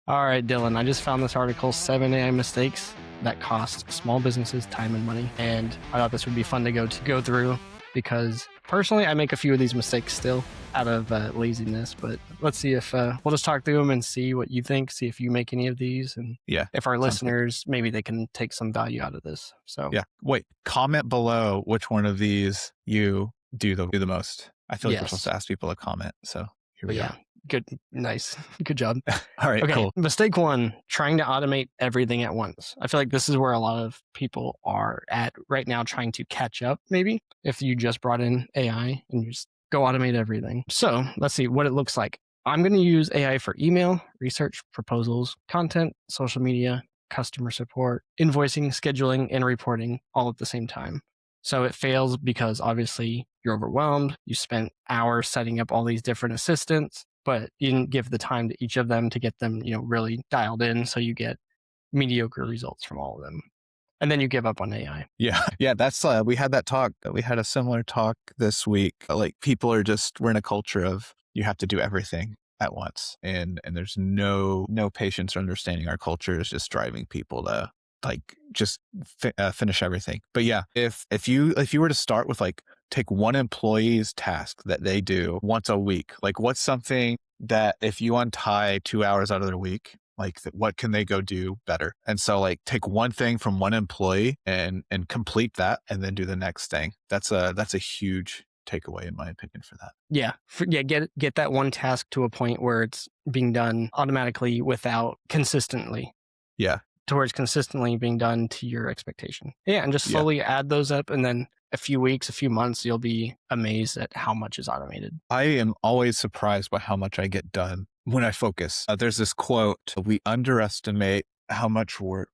All right, Dylan, I just found this article, 7 AI mistakes that cost small businesses time and money. And I thought this would be fun to go through because personally, I make a few of these mistakes still out of laziness. But let's see if we'll just talk through them and see what you think, see if you make any of these. And if our sounds good. listeners, maybe they can take some value out of this. So Wait, comment below which one of these you do the most. I feel like we're supposed to ask people to comment. So here we go. Good. Nice. Good job. All right, Okay, cool. Mistake 1, trying to automate everything at once. I feel like this is where a lot of people are at right now, trying to catch up, maybe, if you just brought in AI and you just go automate everything. So let's see what it looks like. I'm going to use AI for email, research, proposals, content, social media, customer support, invoicing, scheduling, and reporting all at the same time. So it fails because obviously you're overwhelmed. You spent hours setting up all these different assistants, but you didn't give the time to each of them to get them, really dialed in. So you get mediocre results from all of them. And then you give up on AI. Yeah. That's, we had that talk. We had a similar talk this week. Like people are we're in a culture of you have to do everything at once. And there's no patience or understanding. Our culture is just driving people to finish everything. But yeah, if you were to start with take one employee's task that they do once a week, what's something that if you untie 2 hours out of their week, what can they go do better? And so take one thing from one employee and complete that and then do the next thing. That's a huge takeaway in my opinion for that. Get that one task to a point where it's being done automatically without consistently. Towards consistently being done to your expectation. And just slowly add those up, and then a few weeks, a few months, you'll be amazed at how much is automated. I am always surprised by how much I get done when I focus. There's this quote, we overestimate how much work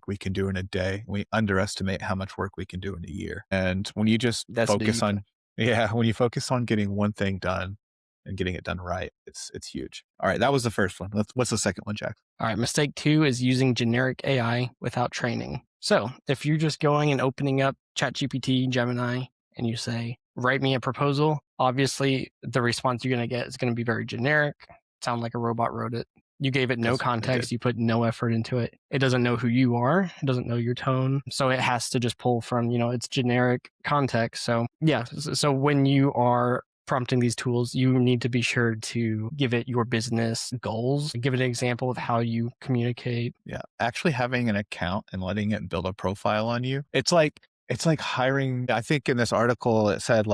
we can do in a day. We underestimate how much work we can do in a year. And when you just focus on getting one thing done and getting it done right, it's huge. All right, that was the first one. What's the second one, Jack? All right, mistake 2 is using generic AI without training. So if you're just going and opening up ChatGPT, Gemini, and you say, write me a proposal, obviously the response you're going to get is going to be very generic, sound like a robot wrote it. You gave it no context, you put no effort into it. It doesn't know who you are, it doesn't know your tone. So it has to just pull from, its generic context. So so when you are prompting these tools, you need to be sure to give it your business goals, give it an example of how you communicate. Actually having an account and letting it build a profile on you. It's like hiring, I think in this article, it said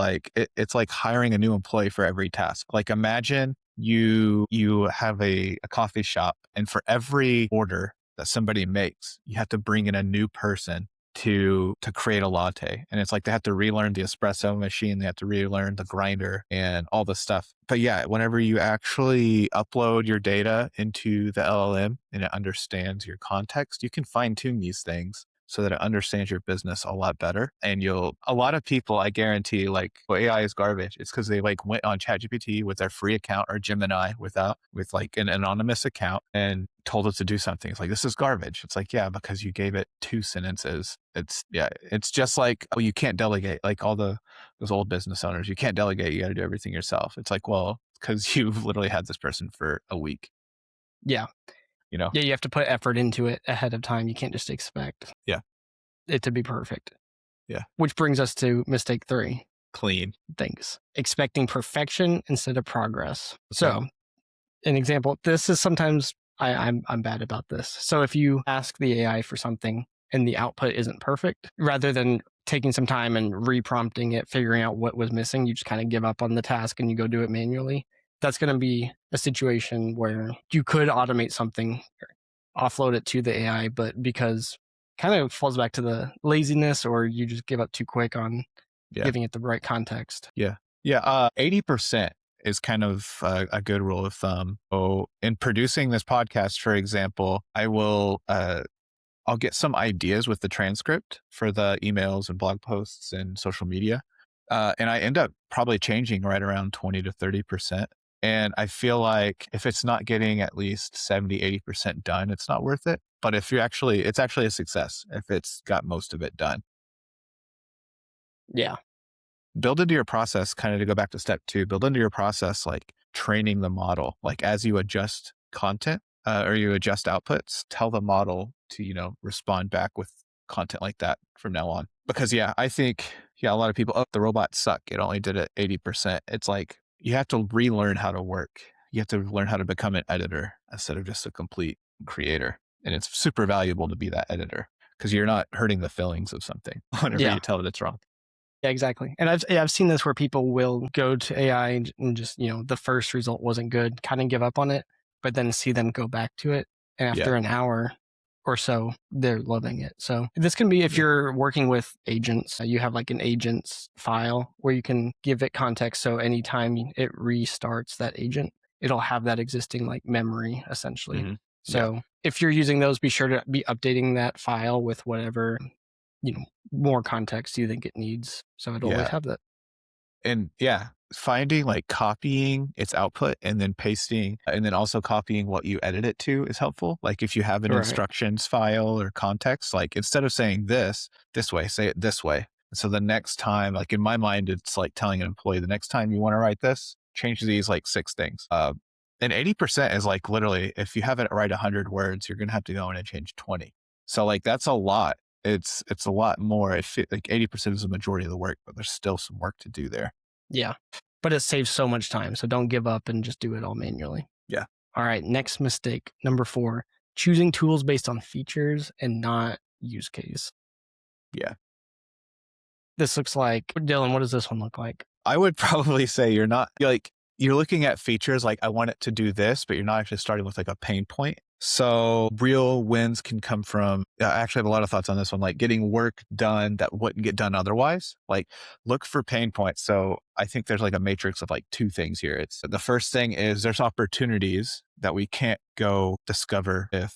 it's like hiring a new employee for every task. Imagine you have a coffee shop, and for every order that somebody makes, you have to bring in a new person to create a latte. And it's they have to relearn the espresso machine, they have to relearn the grinder and all the stuff. But whenever you actually upload your data into the LLM and it understands your context, you can fine tune these things so that it understands your business a lot better. And a lot of people, I guarantee, AI is garbage. It's because they went on ChatGPT with their free account or Gemini with an anonymous account and told it to do something. It's this is garbage. It's because you gave it 2 sentences. It's just you can't delegate. All those old business owners, you can't delegate. You got to do everything yourself. It's because you've literally had this person for a week. You have to put effort into it ahead of time. You can't just expect it to be perfect. Which brings us to mistake 3. Clean. Thanks. Expecting perfection instead of progress. So an example, this is sometimes I'm bad about this. So if you ask the AI for something and the output isn't perfect, rather than taking some time and reprompting it, figuring out what was missing, you just kind of give up on the task and you go do it manually. That's going to be a situation where you could automate something, offload it to the AI, but because kind of falls back to the laziness, or you just give up too quick on giving it the right context. 80% is kind of a good rule of thumb. So in producing this podcast, for example, I'll get some ideas with the transcript for the emails and blog posts and social media. And I end up probably changing right around 20 to 30%. And I feel like if it's not getting at least 70, 80% done, it's not worth it. But if it's actually a success if it's got most of it done. Build into your process, kind of to go back to step 2, build into your process, training the model, as you adjust content or you adjust outputs, tell the model to, respond back with content like that from now on. Because yeah, I think, yeah, a lot of people, oh, the robots suck. It only did it 80%. It's like you have to relearn how to work. You have to learn how to become an editor instead of just a complete creator. And it's super valuable to be that editor because you're not hurting the feelings of something whenever Yeah. you tell it it's wrong. Yeah, exactly. And I've seen this where people will go to AI and just, the first result wasn't good, kind of give up on it, but then see them go back to it. And Yeah. after an hour or so, they're loving it. So this can be if Yeah. you're working with agents, you have like an agents file where you can give it context. So anytime it restarts that agent, it'll have that existing like memory essentially. Hmm. Yeah. So if you're using those, be sure to be updating that file with whatever more context you think it needs. So it'll always Yeah. have that. And yeah, finding like copying its output and then pasting and then also copying what you edit it to is helpful. Like if you have an Right. instructions file or context, like instead of saying this way, say it this way. So the next time, like in my mind, it's like telling an employee the next time you want to write this, change these like 6 things. And 80% is like literally, if you have it write 100 words, you're going to have to go in and change 20. So like that's a lot. It's a lot more. Like 80% is the majority of the work, but there's still some work to do there. Yeah. But it saves so much time. So don't give up and just do it all manually. Yeah. All right. Next mistake, number 4, choosing tools based on features and not use case. Yeah. This looks like, Dylan, what does this one look like? I would probably say you're looking at features like I want it to do this, but you're not actually starting with like a pain point. So real wins can come from, I actually have a lot of thoughts on this one, like getting work done that wouldn't get done otherwise. Like look for pain points. So I think there's like a matrix of like 2 things here. It's the first thing is there's opportunities that we can't go discover if,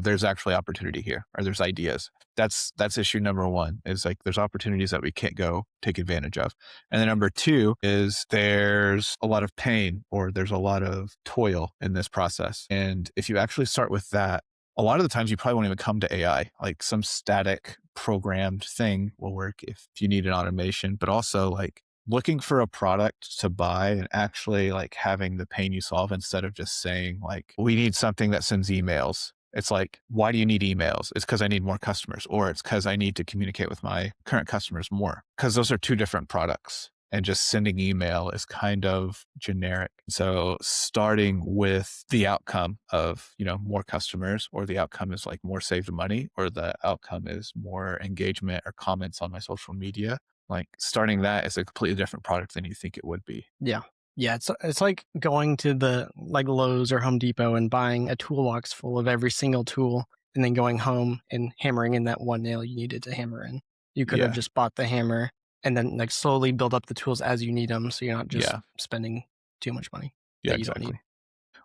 there's actually opportunity here or there's ideas. That's issue number 1 is like there's opportunities that we can't go take advantage of. And then number 2 is there's a lot of pain or there's a lot of toil in this process. And if you actually start with that, a lot of the times you probably won't even come to AI. Like some static programmed thing will work if you need an automation, but also like looking for a product to buy and actually like having the pain you solve instead of just saying like, we need something that sends emails. It's like, why do you need emails? It's because I need more customers, or it's because I need to communicate with my current customers more, because those are 2 different products. And just sending email is kind of generic. So starting with the outcome of, more customers, or the outcome is like more saved money, or the outcome is more engagement or comments on my social media, like starting that is a completely different product than you think it would be. Yeah. Yeah, it's like going to the like Lowe's or Home Depot and buying a toolbox full of every single tool and then going home and hammering in that one nail you needed to hammer in. You could have Yeah. just bought the hammer and then like slowly build up the tools as you need them so you're not just Yeah. spending too much money Yeah, that you don't need. exactly.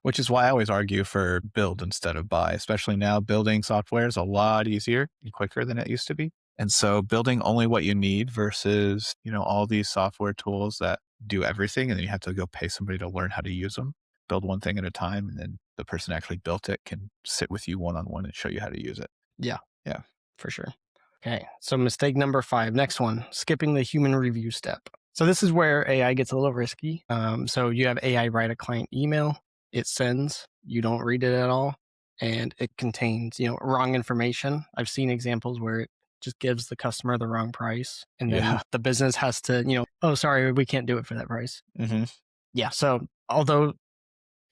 Which is why I always argue for build instead of buy, especially now building software is a lot easier and quicker than it used to be. And so building only what you need versus, all these software tools that do everything and then you have to go pay somebody to learn how to use them. Build one thing at a time and then the person actually built it can sit with you one-on-one and show you how to use it. Yeah, Yeah. for sure. Okay, so mistake number 5, next one, skipping the human review step. So this is where AI gets a little risky. So you have AI write a client email, it sends, you don't read it at all, and it contains, wrong information. I've seen examples where it just gives the customer the wrong price, and then Yeah. the business has to, oh, sorry, we can't do it for that price. Hmm. Yeah, so although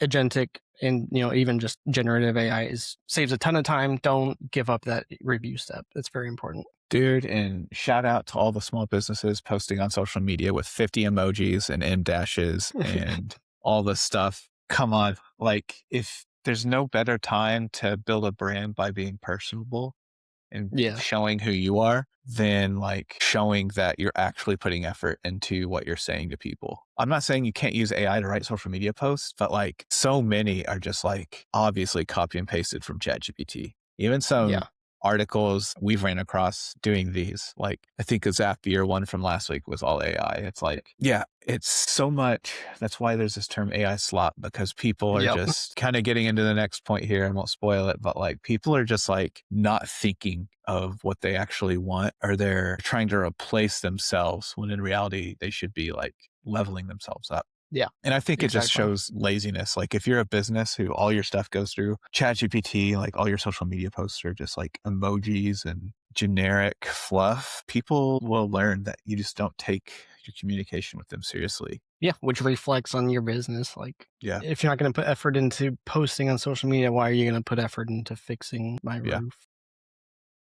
agentic and even just generative AI saves a ton of time, don't give up that review step. It's very important. Dude, and shout out to all the small businesses posting on social media with 50 emojis and M dashes and all this stuff. Come on. Like, if there's no better time to build a brand by being personable and Yeah, showing who you are than like showing that you're actually putting effort into what you're saying to people. I'm not saying you can't use AI to write social media posts, but like so many are just like obviously copy and pasted from ChatGPT. Even some yeah, articles we've ran across doing these, like I think a Zapier one from last week was all AI. It's like, yeah, it's so much. That's why there's this term AI slop, because people are yep, just kind of getting into the next point here. I won't spoil it, but like people are just like not thinking of what they actually want, or they're trying to replace themselves when in reality they should be like leveling themselves up. Yeah, And I think it just exactly. shows laziness. Like if you're a business who all your stuff goes through ChatGPT, like all your social media posts are just like emojis and generic fluff, people will learn that you just don't take your communication with them seriously. Yeah, which reflects on your business. Like, Yeah. if you're not going to put effort into posting on social media, why are you going to put effort into fixing my Yeah. roof?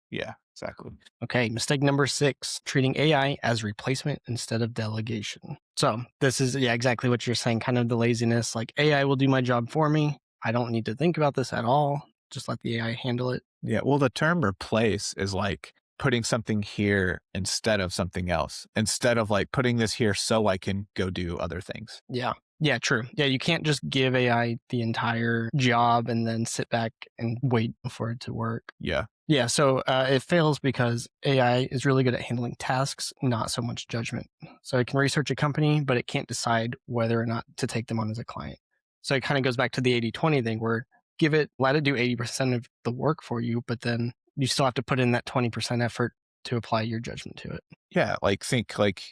Yeah. Exactly. Okay, mistake number 6, treating AI as replacement instead of delegation. So, this is, yeah, exactly what you're saying, kind of the laziness. Like, AI will do my job for me. I don't need to think about this at all. Just let the AI handle it. Yeah. Well, the term replace is like putting something here instead of something else, instead of like putting this here so I can go do other things. Yeah. Yeah, true. Yeah, you can't just give AI the entire job and then sit back and wait for it to work. Yeah. Yeah, so it fails because AI is really good at handling tasks, not so much judgment. So it can research a company, but it can't decide whether or not to take them on as a client. So it kind of goes back to the 80-20 thing where let it do 80% of the work for you, but then you still have to put in that 20% effort to apply your judgment to it. Yeah, like think like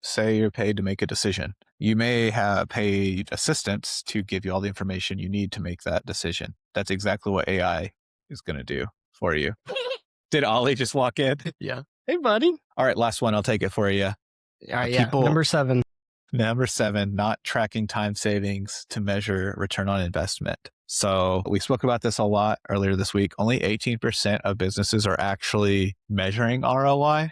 say you're paid to make a decision. You may have paid assistants to give you all the information you need to make that decision. That's exactly what AI is going to do for you. Did Ollie just walk in? Yeah. Hey, buddy. All right, last one. I'll take it for you. All right, yeah. People, Number 7. number 7, not tracking time savings to measure return on investment. So we spoke about this a lot earlier this week. Only 18% of businesses are actually measuring ROI.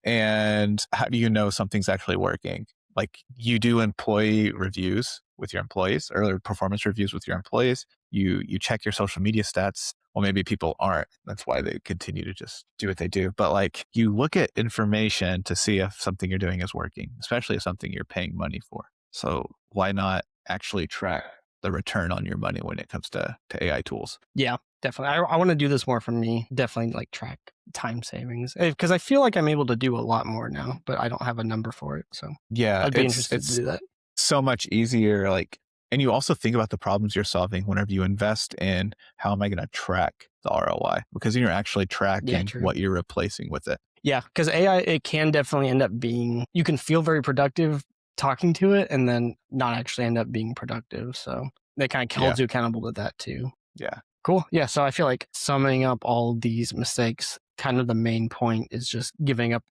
And how do you know something's actually working? Like you do employee reviews with your employees or performance reviews with your employees. You check your social media stats. Well, maybe people aren't. That's why they continue to just do what they do. But like you look at information to see if something you're doing is working, especially if something you're paying money for. So why not actually track the return on your money when it comes to AI tools? Yeah, definitely. I want to do this more for me. Definitely like track time savings because I feel like I'm able to do a lot more now, but I don't have a number for it. So Yeah, I'd be interested to it's do that. so much easier. Like, and you also think about the problems you're solving whenever you invest in how am I going to track the ROI? Because you're actually Yeah, tracking true. what you're replacing with it. Yeah, because AI, it can definitely end up being, you can feel very productive talking to it and then not actually end up being productive. So they kind of Yeah. holds you accountable to that too. Yeah. Cool. Yeah. So I feel like summing up all these mistakes, kind of the main point is just giving up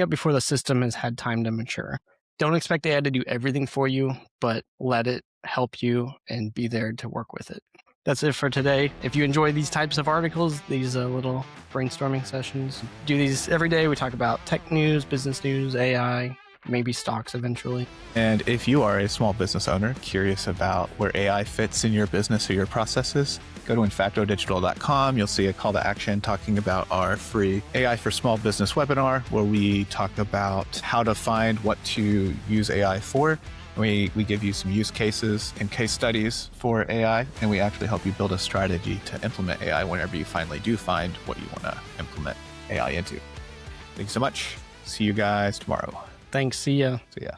before the system has had time to mature. Don't expect AI to do everything for you, but let it help you and be there to work with it. That's it for today. If you enjoy these types of articles, these little brainstorming sessions, do these every day. We talk about tech news, business news, AI, maybe stocks eventually. And if you are a small business owner curious about where AI fits in your business or your processes, go to infactodigital.com. You'll see a call to action talking about our free AI for Small Business webinar, where we talk about how to find what to use AI for. We give you some use cases and case studies for AI, and we actually help you build a strategy to implement AI whenever you finally do find what you want to implement AI into. Thanks so much. See you guys tomorrow. Thanks. See ya. See ya.